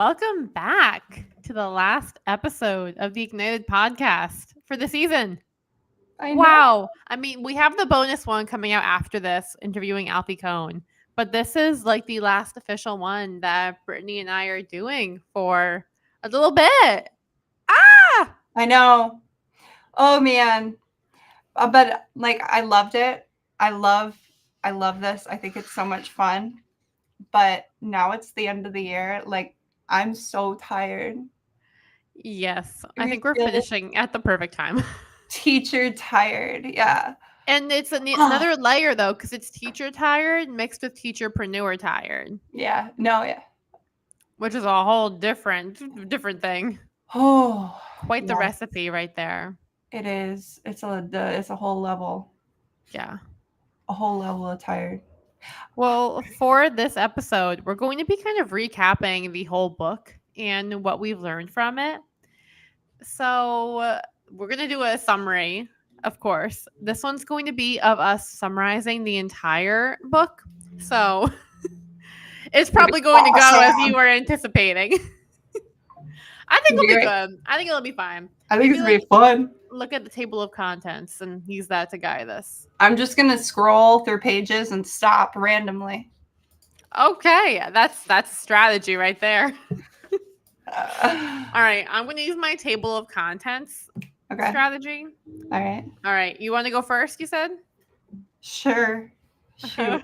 Welcome back to the last episode of the Ignited podcast for the season. I know. Wow. I mean, we have the bonus one coming out after this, interviewing Alfie Cohn, but this is like the last official one that Brittany and I are doing for a little bit. Ah! I know. Oh man. But like I loved it. I love this. I think it's so much fun. But now it's the end of the year. Like I'm so tired. Yes, I I think we're feel finishing at the perfect time. teacher tired. Yeah. And it's another layer though, because it's teacher tired mixed with teacherpreneur tired, Yeah. No, yeah. which is a whole different thing. Oh, Quite the yeah. recipe right there. It is. It's a whole level. Yeah. A whole level of tired. Well, for this episode, we're going to be kind of recapping the whole book and what we've learned from it. So, we're going to do a summary, of course. This one's going to be of us summarizing the entire book. So, it's probably going to go as you were anticipating. I think it'll be good. I think it'll be fine. I think it's gonna be fun. Look at the table of contents and use that to guide us. I'm just gonna scroll through pages and stop randomly. Okay, that's a strategy right there. All right, I'm gonna use my table of contents strategy. All right. All right, you want to go first? You said. Sure. Shoot.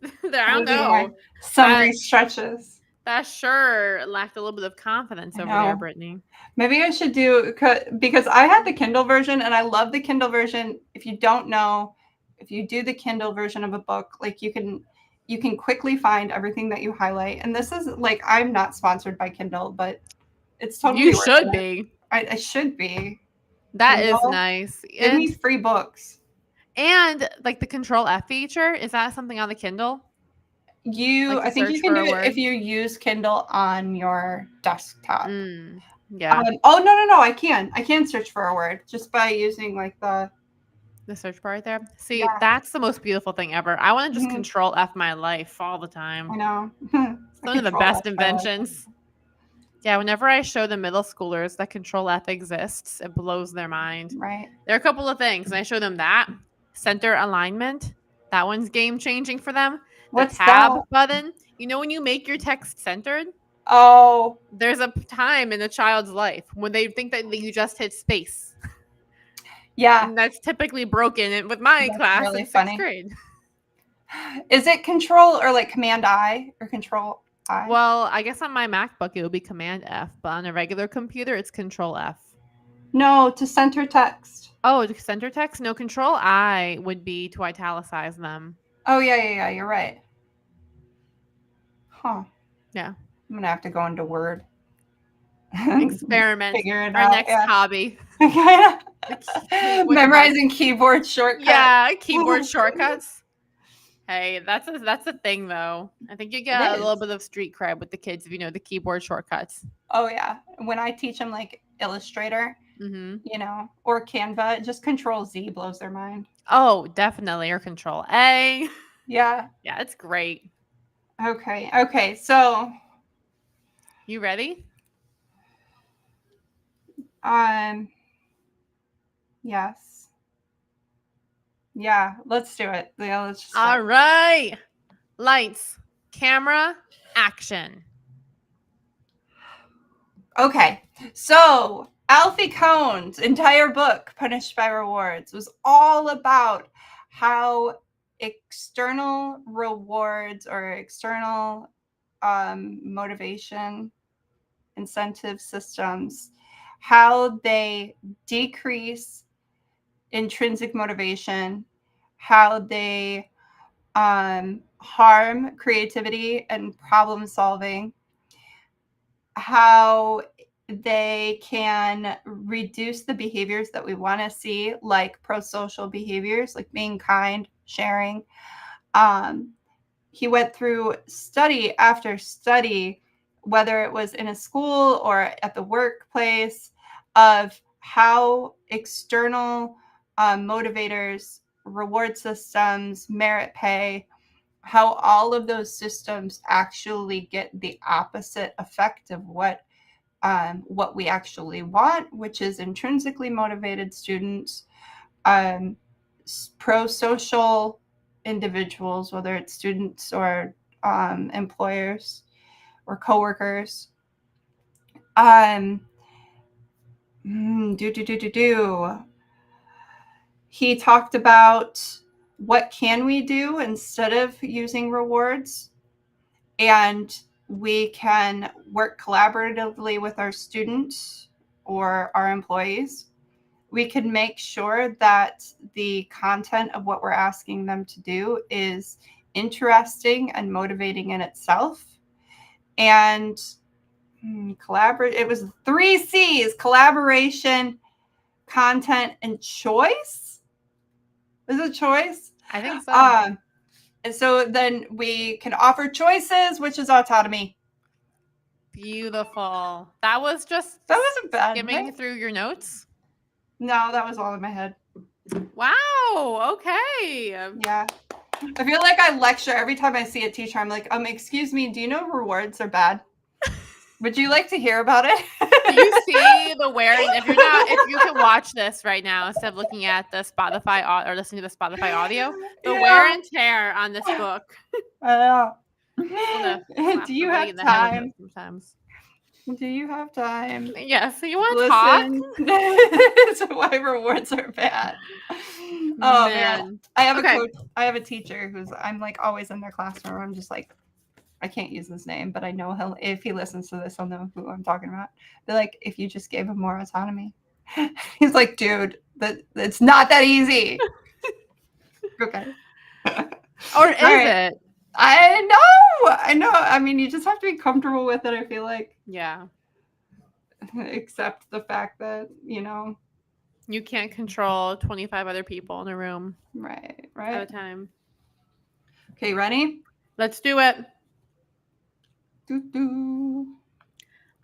I don't know. Summary stretches. That sure lacked a little bit of confidence over there, Brittany. Maybe I should do, because I had the Kindle version and I love the Kindle version. If you don't know, if you do the Kindle version of a book, like you can quickly find everything that you highlight. And this is like, I'm not sponsored by Kindle, but it's totally you should be. I should be. That is nice. Give me free books. And like the Control F feature, is that something on the Kindle? I think you can do it if you use Kindle on your desktop. Yeah. Oh no! I can search for a word just by using like the search bar right there. See, that's the most beautiful thing ever. I want to just Control F my life all the time. I know. It's one of the best inventions. Yeah, whenever I show the middle schoolers that Control F exists, it blows their mind. Right. There are a couple of things, and I show them that center alignment. That one's game changing for them. What's the tab that? button. You know when you make your text centered? Oh. There's a time in a child's life when they think that you just hit space. Yeah. And that's typically broken with my class in 6th grade. Is it Control or like Command I or Control I? Well, I guess on my MacBook it would be Command F, but on a regular computer it's Control F. No, to center text. Oh, to center text? No, Control I would be to italicize them. Oh, yeah, you're right. Huh. Yeah. I'm going to have to go into Word. Experiment. Figure it Our out. next hobby. Memorizing keyboard shortcuts. Yeah, keyboard shortcuts. Hey, that's a thing though. I think you get a little bit of street cred with the kids if you know the keyboard shortcuts. Oh yeah. When I teach them like Illustrator, or Canva, just Control Z blows their mind. Oh, definitely. Or Control A. Yeah. Yeah, it's great. Okay. So, you ready? Yes. Yeah, let's do it. Yeah, let's just All right. Lights, camera, action. Okay. So, Alfie Cohn's entire book, Punished by Rewards, was all about how external rewards or external motivation incentive systems, how they decrease intrinsic motivation, how they harm creativity and problem solving, how they can reduce the behaviors that we want to see, like pro-social behaviors, like being kind, sharing. He went through study after study, whether it was in a school or at the workplace, of how external motivators, reward systems, merit pay how all of those systems actually get the opposite effect of what we actually want, which is intrinsically motivated students, pro-social individuals, whether it's students or employers or coworkers. He talked about what can we do instead of using rewards, and we can work collaboratively with our students or our employees. We can make sure that the content of what we're asking them to do is interesting and motivating in itself. And collaborate. It was 3 C's: collaboration, content, and choice. Is it choice? I think so. And so then we can offer choices, which is autonomy. Beautiful. That wasn't bad. Skimming Right? through your notes. No, that was all in my head. Wow. Okay. Yeah. I feel like I lecture every time I see a teacher. I'm like, excuse me, do you know rewards are bad? Would you like to hear about it? Do you see the wearing? If you can watch this right now instead of looking at the Spotify or listening to the Spotify audio, the wear and tear on this book. I know. Do you have time? Sometimes. Do you have time? Yes. So you want to talk? So why rewards are bad? Oh man. I have a coach. I have a teacher who's I'm like always in their classroom. I'm just like, I can't use his name, but I know if he listens to this, he'll know who I'm talking about. They're like, if you just gave him more autonomy. He's like, dude, it's not that easy. Okay. Or is it? I know. I mean, you just have to be comfortable with it, I feel like. Yeah. Accept the fact that, you can't control 25 other people in a room. Right. At a time. Okay, ready? Let's do it. Doo-doo.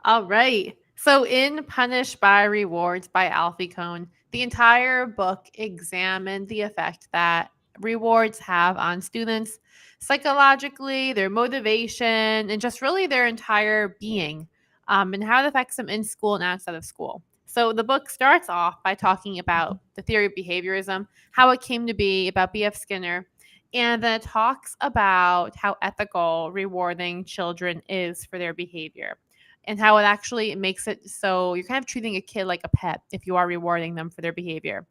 All right. So in Punished by Rewards by Alfie Kohn, the entire book examined the effect that rewards have on students psychologically, their motivation, and just really their entire being, and how it affects them in school and outside of school. So the book starts off by talking about the theory of behaviorism, how it came to be, about B.F. Skinner, and then it talks about how ethical rewarding children is for their behavior and how it actually makes it so you're kind of treating a kid like a pet if you are rewarding them for their behavior.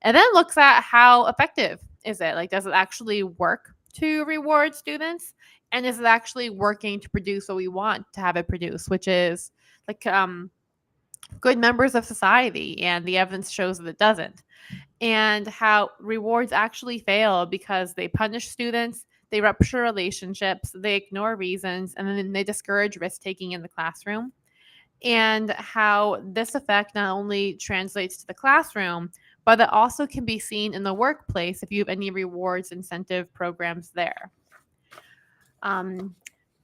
And then looks at how effective is it? Like, does it actually work to reward students? And is it actually working to produce what we want to have it produce, which is like good members of society? And the evidence shows that it doesn't. And how rewards actually fail because they punish students, they rupture relationships, they ignore reasons, and then they discourage risk taking in the classroom. And how this effect not only translates to the classroom, but it also can be seen in the workplace if you have any rewards incentive programs there.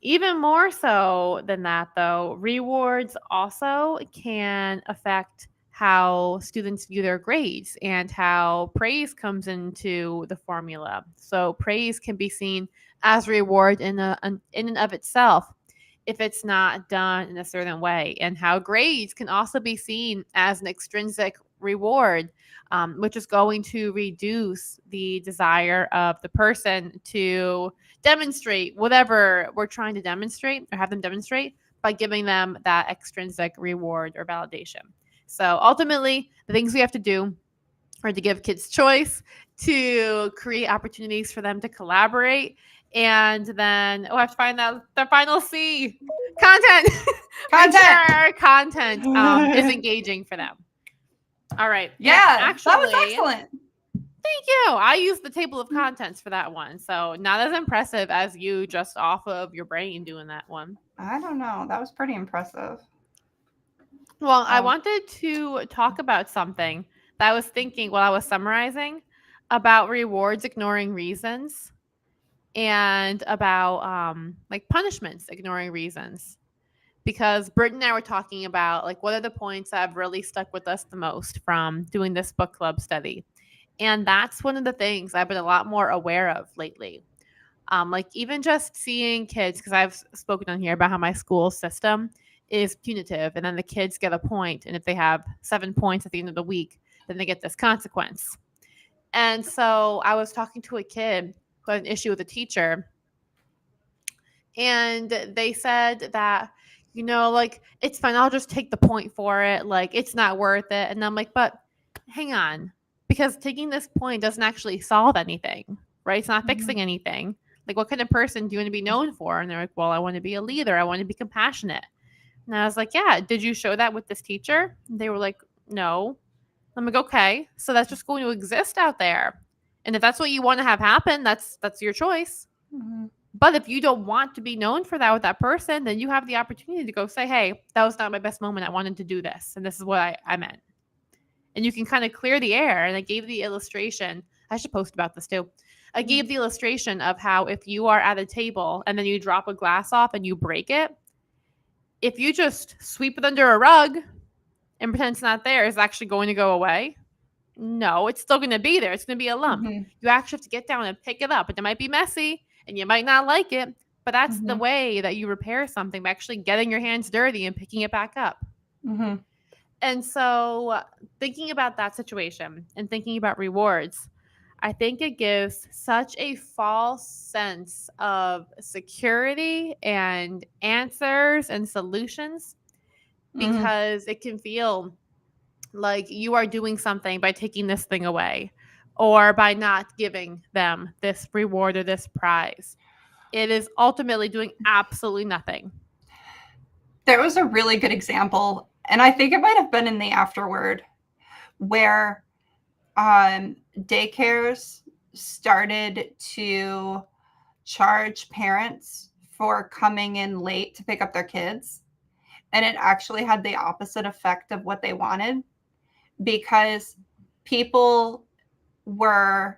Even more so than that, though, rewards also can affect how students view their grades and how praise comes into the formula. So praise can be seen as reward in and of itself if it's not done in a certain way, and how grades can also be seen as an extrinsic reward, which is going to reduce the desire of the person to demonstrate whatever we're trying to demonstrate or have them demonstrate by giving them that extrinsic reward or validation. So ultimately, the things we have to do are to give kids choice, to create opportunities for them to collaborate, and then I have to find out the final C: content. Make sure our content is engaging for them. All right. Yeah, actually, that was excellent. Thank you. I used the table of contents for that one, so not as impressive as you just off of your brain doing that one. I don't know. That was pretty impressive. Well, I wanted to talk about something that I was thinking while I was summarizing about rewards ignoring reasons and about like punishments ignoring reasons. Because Britt and I were talking about like what are the points that have really stuck with us the most from doing this book club study. And that's one of the things I've been a lot more aware of lately. Like even just seeing kids, because I've spoken on here about how my school system is punitive, and then the kids get a point, and if they have 7 points at the end of the week, then they get this consequence. And so I was talking to a kid who had an issue with a teacher, and they said that, like, it's fine, I'll just take the point for it, like it's not worth it. And I'm like, but hang on, because taking this point doesn't actually solve anything, right? It's not fixing anything. Like, what kind of person do you want to be known for? And they're like, well, I want to be a leader, I want to be compassionate. And I was like, yeah, did you show that with this teacher? And they were like, no. I'm like, okay, so that's just going to exist out there, and if that's what you want to have happen, that's your choice. Mm-hmm. But if you don't want to be known for that with that person, then you have the opportunity to go say, hey, that was not my best moment. I wanted to do this, and this is what I meant. And you can kind of clear the air. And I gave the illustration. I should post about this too. I gave the illustration of how if you are at a table and then you drop a glass off and you break it, if you just sweep it under a rug and pretend it's not there, is it actually going to go away? No, it's still going to be there. It's going to be a lump. Mm-hmm. You actually have to get down and pick it up. And it might be messy and you might not like it, but that's the Mm-hmm. way that you repair something, by actually getting your hands dirty and picking it back up. Mm-hmm. And so thinking about that situation and thinking about rewards, I think it gives such a false sense of security and answers and solutions, because it can feel like you are doing something by taking this thing away, or by not giving them this reward or this prize. It is ultimately doing absolutely nothing. There was a really good example, and I think it might have been in the afterword, where daycares started to charge parents for coming in late to pick up their kids. And it actually had the opposite effect of what they wanted, because people were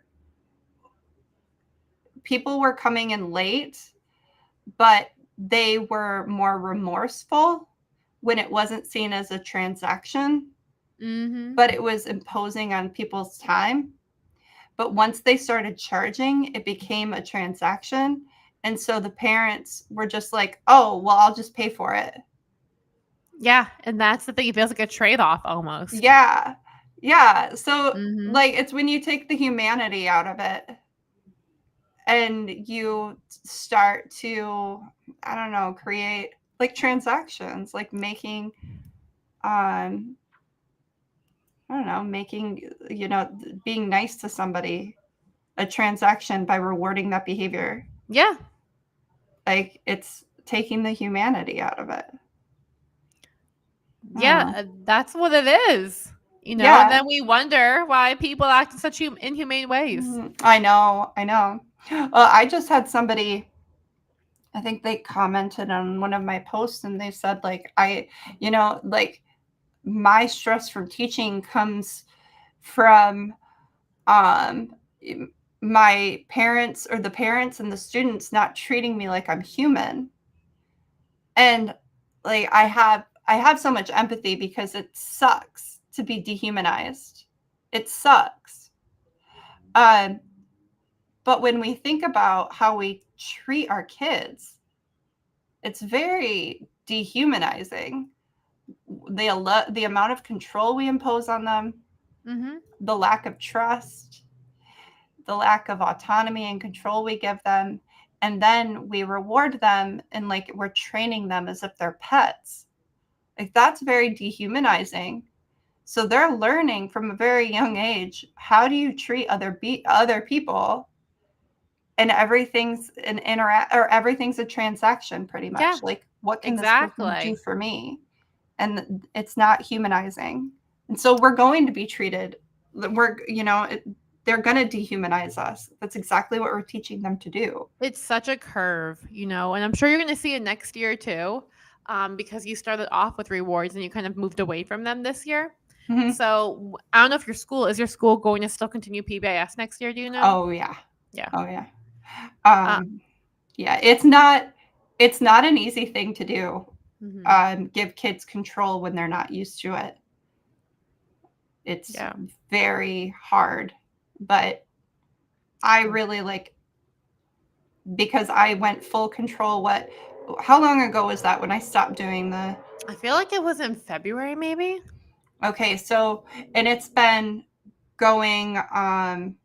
coming in late, but they were more remorseful when it wasn't seen as a transaction, but it was imposing on people's time. But once they started charging, it became a transaction. And so the parents were just like, oh, well, I'll just pay for it. Yeah, and that's the thing. It feels like a trade-off almost. Yeah. Yeah. So like, it's when you take the humanity out of it and you start to, I don't know, create like transactions, like making, I don't know, making, being nice to somebody a transaction by rewarding that behavior. Yeah. Like, it's taking the humanity out of it. Yeah, that's what it is. Yeah. And then we wonder why people act in such inhumane ways. I know. I just had somebody, I think they commented on one of my posts, and they said, like, like, my stress from teaching comes from my parents, or the parents and the students, not treating me like I'm human. And like, I have so much empathy, because it sucks to be dehumanized. It sucks. But when we think about how we treat our kids, it's very dehumanizing. The amount of control we impose on them, the lack of trust, the lack of autonomy and control we give them, and then we reward them, and like, we're training them as if they're pets. Like, that's very dehumanizing. So they're learning from a very young age, how do you treat other people, and everything's everything's a transaction, pretty much. Yeah, like, what can this person do for me? And it's not humanizing. And so we're going to be treated, they're going to dehumanize us. That's exactly what we're teaching them to do. It's such a curve, and I'm sure you're going to see it next year too, because you started off with rewards and you kind of moved away from them this year. So I don't know if is your school going to still continue PBIS next year? Do you know? Oh yeah. Yeah. Oh yeah. Yeah, it's not an easy thing to do. Give kids control when they're not used to it. It's very hard, but I really because I went full control. How long ago was that when I stopped doing the? I feel like it was in February, maybe. Okay, so and it's been going kind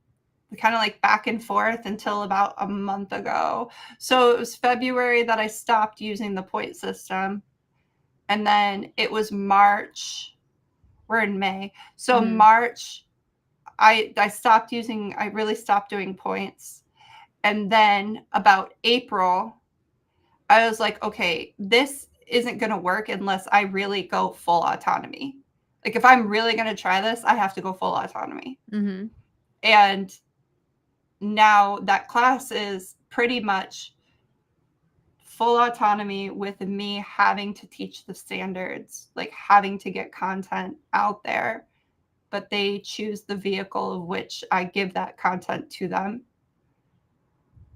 of like back and forth until about a month ago. So it was February that I stopped using the point system. And then it was March. We're in May. So March, I really stopped doing points. And then about April, I was like, okay, this isn't going to work unless I really go full autonomy. Like if I'm really going to try this, I have to go full autonomy. Mm-hmm. And now that class is pretty much full autonomy with me having to teach the standards, like having to get content out there, but they choose the vehicle of which I give that content to them.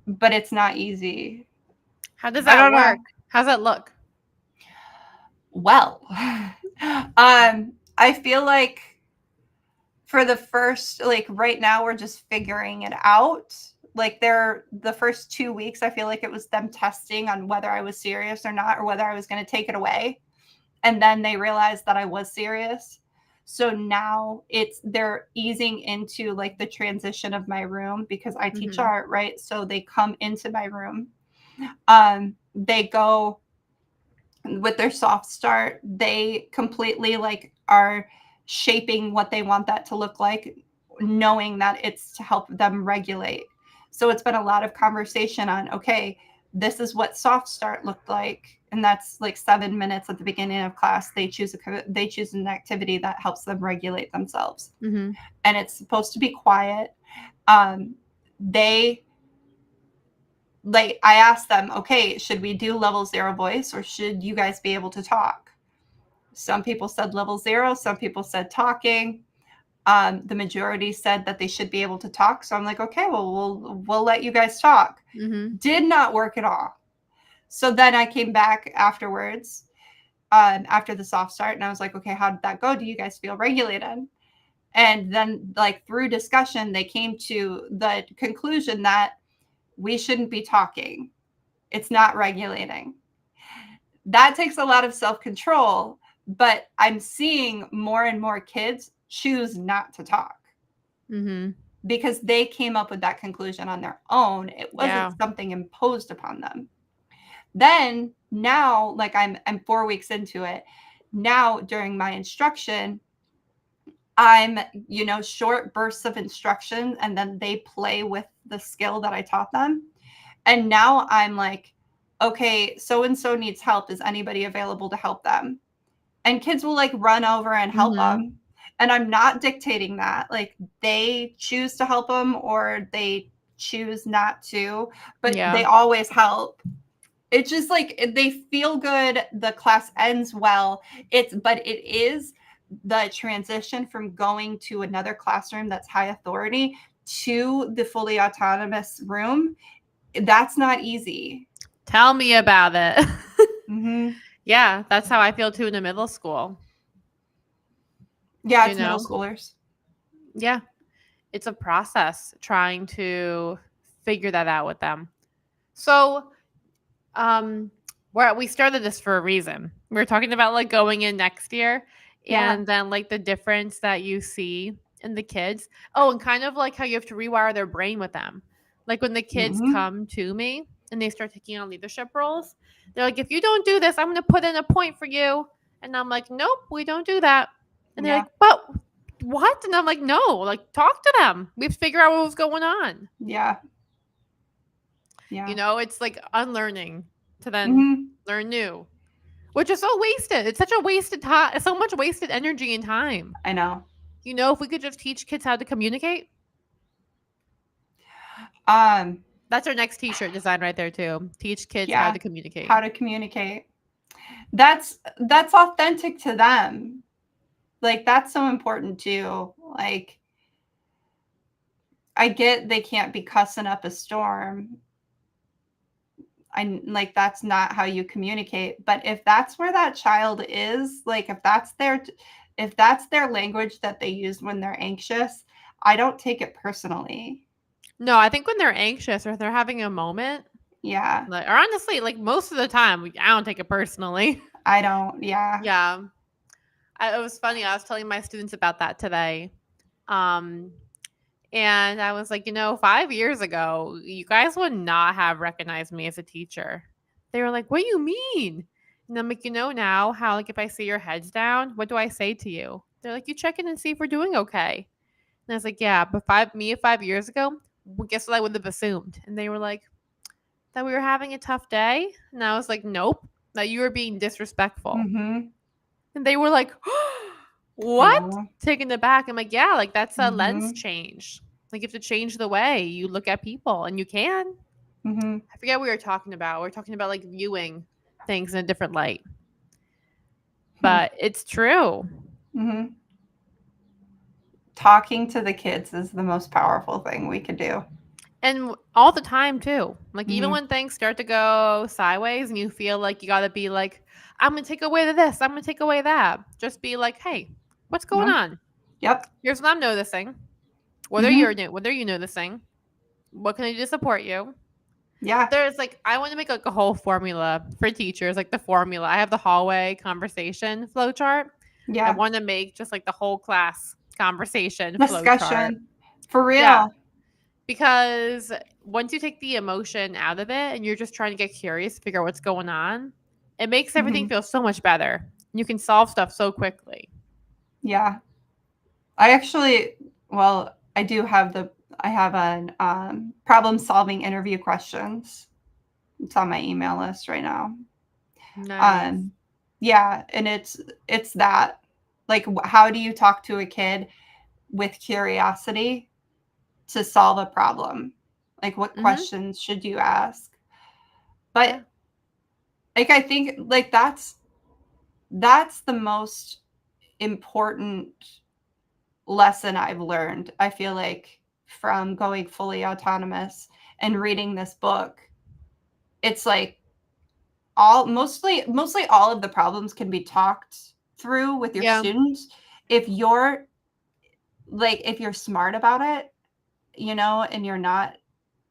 But it's not easy. How does that work? Know. How's that look? Well, I feel like for the first, like right now, we're just figuring it out. Like the first 2 weeks, I feel like it was them testing on whether I was serious or not, or whether I was going to take it away. And then they realized that I was serious. So now they're easing into like the transition of my room because I teach art, right? So they come into my room. They go with their soft start. They completely like are shaping what they want that to look like, knowing that it's to help them regulate. So it's been a lot of conversation on, okay, this is what soft start looked like. And that's like 7 minutes at the beginning of class. They choose an activity that helps them regulate themselves. Mm-hmm. And it's supposed to be quiet. Like I asked them, okay, should we do level 0 voice or should you guys be able to talk? Some people said level 0. Some people said talking. The majority said that they should be able to talk. So I'm like, okay, well, we'll let you guys talk. Mm-hmm. Did not work at all. So then I came back afterwards, after the soft start, and I was like, okay, how did that go? Do you guys feel regulated? And then like through discussion, they came to the conclusion that we shouldn't be talking. It's not regulating. That takes a lot of self-control, but I'm seeing more and more kids choose not to talk because they came up with that conclusion on their own. It wasn't something imposed upon them. Then now, like I'm 4 weeks into it. Now during my instruction, I'm, short bursts of instruction and then they play with the skill that I taught them. And now I'm like, okay, so-and-so needs help. Is anybody available to help them? And kids will like run over and help them. And I'm not dictating that. Like they choose to help them or they choose not to, but they always help. It's just like they feel good. The class ends well. But it is the transition from going to another classroom that's high authority to the fully autonomous room. That's not easy. Tell me about it. Mm-hmm. Yeah, that's how I feel too in the middle school. Yeah, it's middle schoolers. Yeah, it's a process trying to figure that out with them. So, we started this for a reason. We were talking about like going in next year, and then like the difference that you see in the kids. Oh, and kind of like how you have to rewire their brain with them. Like when the kids come to me and they start taking on leadership roles, they're like, if you don't do this, I'm going to put in a point for you. And I'm like, nope, we don't do that. And they're like, but what? And I'm like, no, like talk to them. We have to figure out what was going on. Yeah. It's like unlearning to then learn new, which is so wasted. It's such a wasted time. It's so much wasted energy and time. I know. If we could just teach kids how to communicate. That's our next t-shirt design right there too. Teach kids how to communicate. How to communicate. That's authentic to them. Like that's so important too. Like I get they can't be cussing up a storm. That's not how you communicate. But if that's where that child is, like if that's their language that they use when they're anxious, I don't take it personally. No, I think when they're anxious or if they're having a moment, Yeah. Like, or honestly, like most of the time, I don't take it personally. I don't. Yeah. Yeah. It was funny. I was telling my students about that today. Um, and I was like, 5 years ago, you guys would not have recognized me as a teacher. They were like, what do you mean? And I'm like, now how, like, if I see your heads down, what do I say to you? They're like, you check in and see if we're doing okay. And I was like, yeah, but 5 years ago, well, guess what I would have assumed? And they were like, that we were having a tough day. And I was like, nope, that you were being disrespectful. Mm-hmm. And they were like, what? Oh. Taken aback. I'm like, yeah, like that's a lens Mm-hmm. change. Like you have to change the way you look at people, and you can. Mm-hmm. I forget what we were talking about. We are talking about like viewing things in a different light. But it's true. Mm-hmm. Talking to the kids is the most powerful thing we could do. And all the time too. Like even Mhm. when things start to go sideways and you feel like you got to be like, I'm going to take away this, I'm going to take away that. Just be like, hey, what's going Mhm. on? Yep. Here's what I'm noticing. What are you noticing? What can I do to support you? Yeah. There's like, I want to make like a whole formula for teachers, like the formula. I have the hallway conversation flow chart. I Yeah. want to make just like the whole class conversation flow chart. Discussion. For real. Yeah. Because once you take the emotion out of it and you're just trying to get curious, figure out what's going on, it makes everything Mhm. feel so much better. You can solve stuff so quickly. Yeah. I actually, well, I have an problem solving interview questions. It's on my email list right now. Nice. Yeah, and it's that, like, how do you talk to a kid with curiosity to solve a problem? Like, what Mhm. questions should you ask? But Yeah. like, I think like that's the most important lesson I've learned. I feel like from going fully autonomous and reading this book, it's like mostly all of the problems can be talked through with your Yeah. students if you're smart about it, and you're not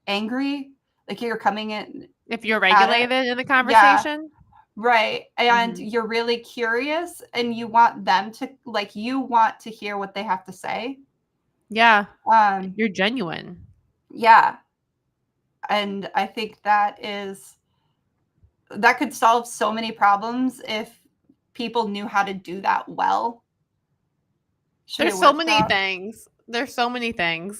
angry, like you're coming in If you're at it. regulated in the Yeah, conversation. right. And Mhm. you're really curious and you want them to you want to hear what they have to say. Yeah. Um, You're genuine. yeah. And I think that could solve so many problems if people knew how to do that well. There's so many things. There's so many things.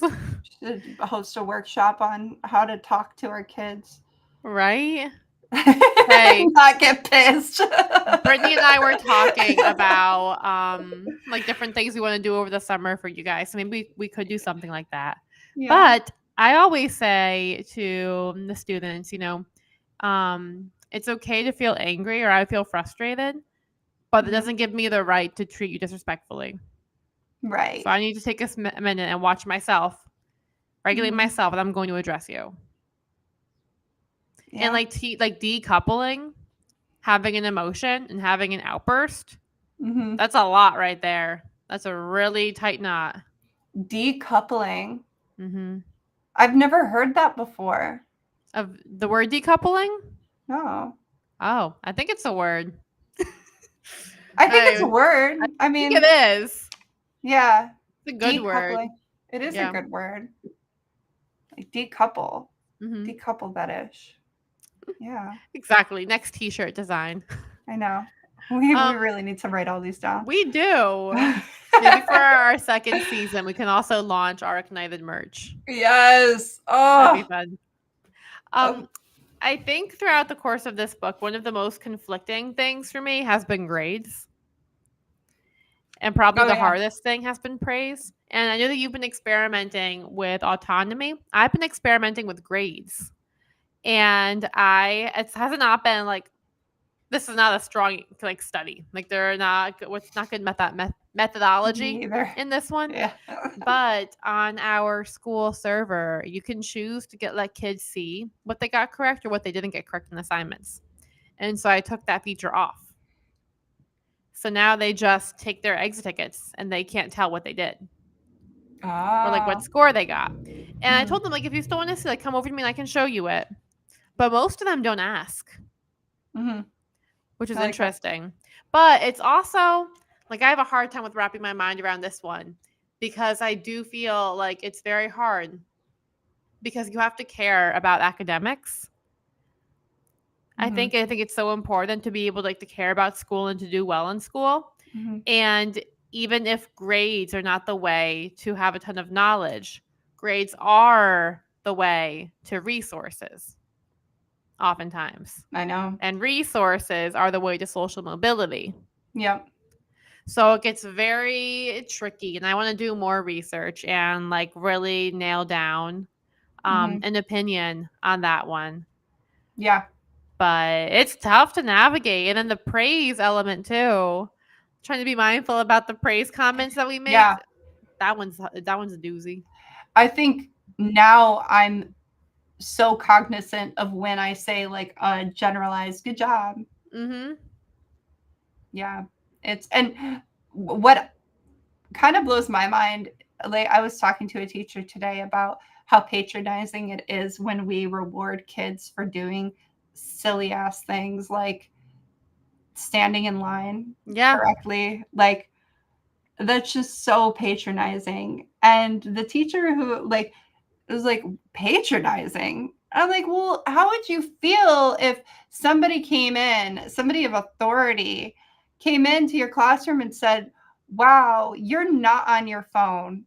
Should host a workshop on how to talk to our kids. Right? Hey. Not get pissed. Brittany and I were talking about like different things we want to do over the summer for you guys. So maybe we could do something like that. Yeah. But I always say to the students, it's okay to feel angry or I feel frustrated, but it doesn't give me the right to treat you disrespectfully. Right. So I need to take a minute and watch myself, regulate Mhm. myself, and I'm going to address you. Yeah. And like decoupling, having an emotion and having an outburst, Mhm. that's a lot right there. That's a really tight knot. Decoupling. Mm-hmm. I've never heard that before. Of the word decoupling? No. Oh, I think it's a word. I think it's a word. I mean, think it is. Yeah. It's a good word. It is Yeah. a good word. Like decouple. Mm-hmm. Decouple that ish. Yeah. Exactly. Next t-shirt design. I know. We really need to write all these down. We do. Maybe for our second season, we can also launch our Ignited merch. Yes. That'd be Oh. fun. I think throughout the course of this book, one of the most conflicting things for me has been grades. And probably the hardest thing has been praise. And I know that you've been experimenting with autonomy. I've been experimenting with grades. And it hasn't not been like, this is not a strong like study. Like they're not what's not good methodology in this one. Yeah. But on our school server, you can choose to let kids see what they got correct or what they didn't get correct in assignments. And so I took that feature off. So now they just take their exit tickets and they can't tell what they did. Or like what score they got. And I told them, like, if you still want to see, like, come over to me and I can show you it. but most of them don't ask, Mm-hmm. which is I like that. interesting. But it's also like I have a hard time with wrapping my mind around this one because I do feel like it's very hard because you have to care about academics. I Mm-hmm. think it's so important to be able to, like, to care about school and to do well in school. Mm-hmm. And even if grades are not the way to have a ton of knowledge, grades are the way to resources oftentimes. I know. And resources are the way to social mobility. Yep. So it gets very tricky, and I want to do more research and like really nail down Mm-hmm. an opinion on that one. Yeah. But it's tough to navigate. And then the praise element too. Trying to be mindful about the praise comments that we make. Yeah. That one's a doozy. I think now I'm so cognizant of when I say like a generalized good job. Mm-hmm. Yeah. It's and what kind of blows my mind, like I was talking to a teacher today about how patronizing it is when we reward kids for doing silly ass things like standing in line Yeah. correctly. Like that's just so patronizing. And the teacher who like was like patronizing. I'm like, well, how would you feel if somebody came in, somebody of authority came into your classroom and said, wow, you're not on your phone.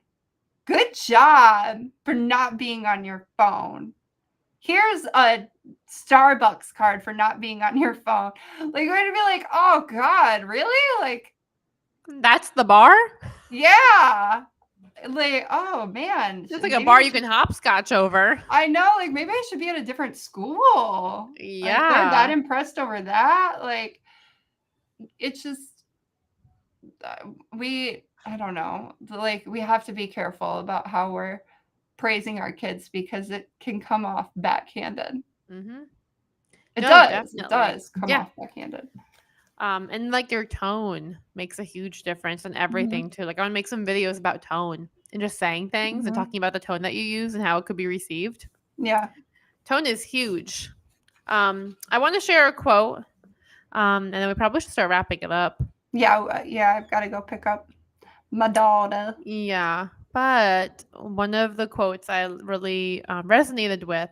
Good job for not being on your phone. Here's a Starbucks card for not being on your phone. Like, you're going to be like, oh, God, really? Like, That's the bar? yeah. Like, oh, man. It's like a bar you can hopscotch over. I know, like maybe I should be at a different school. Like they're that Yeah. impressed over that. Like it's just I don't know. Like we have to be careful about how we're praising our kids because it can come off backhanded. Mm-hmm. It No, does. It definitely. does come Yeah. off backhanded. And like your tone makes a huge difference in everything too. Like I want to make some videos about tone and just saying things and Mhm. talking about the tone that you use and how it could be received. Yeah. Tone is huge. I want to share a quote. And then we probably should start wrapping it up. Yeah. Yeah. I've got to go pick up my daughter. Yeah. But one of the quotes I really resonated with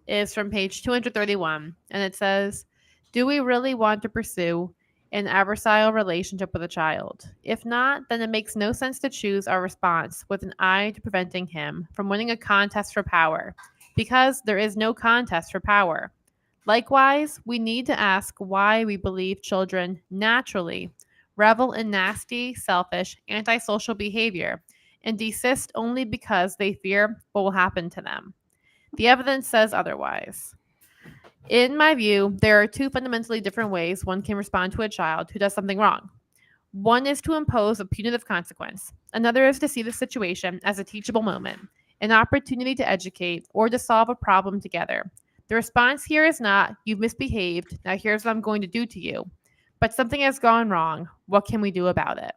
is from page 231. And it says, "Do we really want to pursue an adversarial relationship with a child? If not, then it makes no sense to choose our response with an eye to preventing him from winning a contest for power, because there is no contest for power. Likewise, we need to ask why we believe children naturally revel in nasty, selfish, antisocial behavior and desist only because they fear what will happen to them. The evidence says otherwise. In my view, there are two fundamentally different ways one can respond to a child who does something wrong. One is to impose a punitive consequence. Another is to see the situation as a teachable moment, an opportunity to educate or to solve a problem together. The response here is not, you've misbehaved, now here's what I'm going to do to you, but something has gone wrong. What can we do about it?"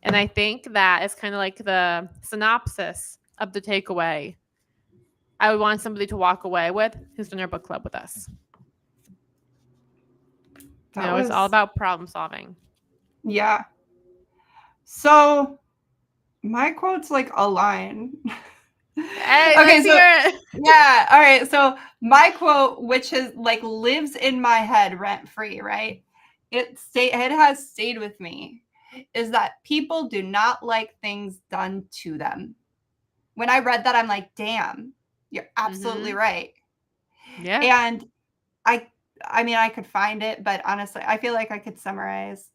And I think that is kind of like the synopsis of the takeaway I would want somebody to walk away with who's done our book club with us. It's all about problem solving. Yeah. So my quote's like a line. Hey, okay, let's so hear it. yeah, all right. So my quote, which is like lives in my head rent free, right? It has stayed with me, is that people do not like things done to them. When I read that, I'm like, damn, you're absolutely right. Yeah. And I mean, I could find it, but honestly, I feel like I could summarize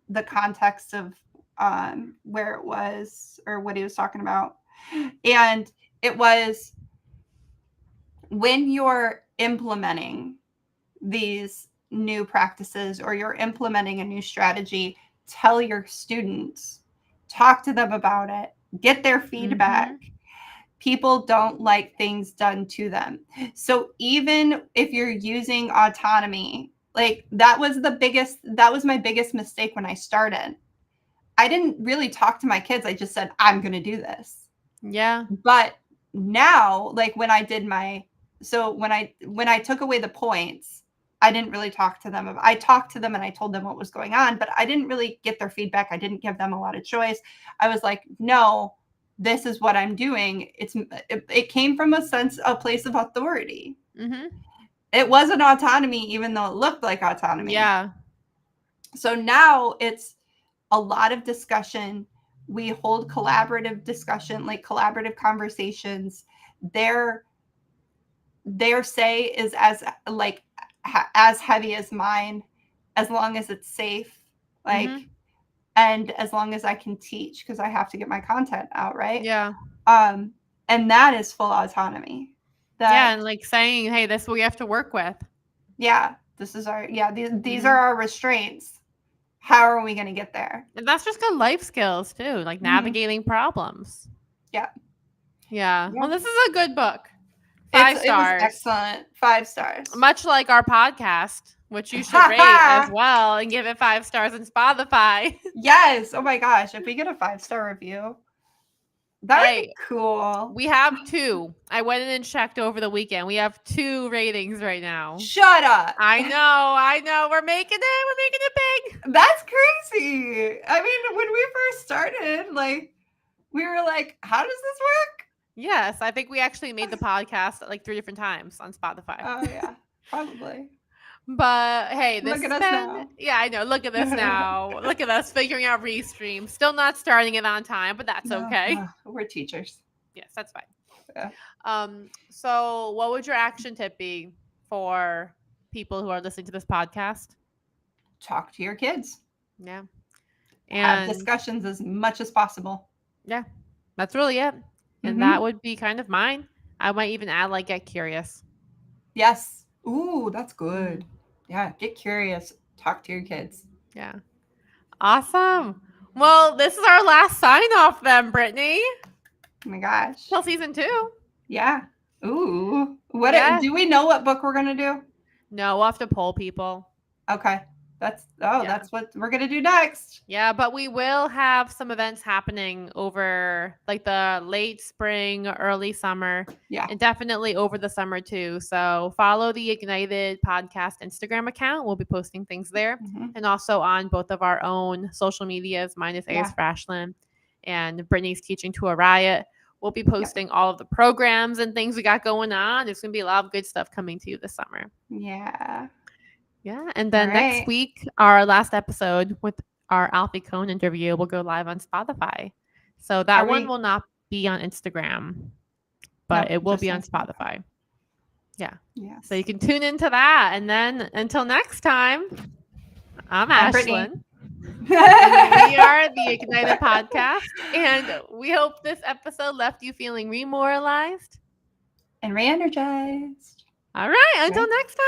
the context of where it was or what he was talking about. And it was, when you're implementing these new practices or you're implementing a new strategy, tell your students, talk to them about it, get their feedback. People don't like things done to them. So even if you're using autonomy, like that was my biggest mistake when I started. I didn't really talk to my kids. I just said, I'm going to do this. Yeah. But now, like when I did my so when I took away the points, I didn't really talk to them. I talked to them and I told them what was going on, but I didn't really get their feedback. I didn't give them a lot of choice. I was like, no, this is what I'm doing. It came from a place of authority. Mm-hmm. It wasn't autonomy, even though it looked like autonomy. Yeah. So now it's a lot of discussion. We hold collaborative discussion, like collaborative conversations. Their say is as heavy as mine, as long as it's safe, like, and as long as I can teach, because I have to get my content out, right? Yeah. And that is full autonomy. And like saying, hey, this is what we have to work with. Yeah, this is our these are our restraints. How are we going to get there? And that's just good life skills too, like navigating problems. Yeah. Well, this is a good book. 5 stars. It was excellent. 5 stars. Much like our podcast, which you should rate as well and give it 5 stars on Spotify. Yes. Oh my gosh. If we get a 5-star review, that would be cool. We have 2. I went in and checked over the weekend. We have 2 ratings right now. Shut up. I know. We're making it big. That's crazy. I mean, when we first started, like, we were like, how does this work? Yes, I think we actually made the podcast like 3 different times on Spotify. Oh yeah, probably. But hey, look at us now. Yeah, I know. Look at this now. Look at us figuring out Restream. Still not starting it on time, but that's okay. We're teachers. Yes, that's fine. Yeah. So what would your action tip be for people who are listening to this podcast? Talk to your kids. Yeah. And have discussions as much as possible. Yeah. That's really it. And that would be kind of mine. I might even add like get curious. Yes. Ooh, that's good. Yeah, get curious. Talk to your kids. Yeah. Awesome. Well, this is our last sign off then, Brittany. Oh my gosh. Till season 2. Yeah. Ooh. Do we know what book we're gonna do? No, we'll have to poll people. Okay. That's what we're gonna do next. Yeah, but we will have some events happening over like the late spring, early summer. Yeah. And definitely over the summer too. So follow the Ignited Podcast Instagram account. We'll be posting things there. And also on both of our own social medias. Mine is A.S. Frashland and Brittany's Teaching to a Riot. We'll be posting all of the programs and things we got going on. There's going to be a lot of good stuff coming to you this summer. Yeah. Yeah. And then next week, our last episode with our Alfie Kohn interview will go live on Spotify. So that one will not be on Instagram, but it will be on Spotify. Yeah. Yes. So you can tune into that. And then until next time, I'm Ashlyn. We are the Ignited Podcast. And we hope this episode left you feeling remoralized and re-energized. All right. Until next time.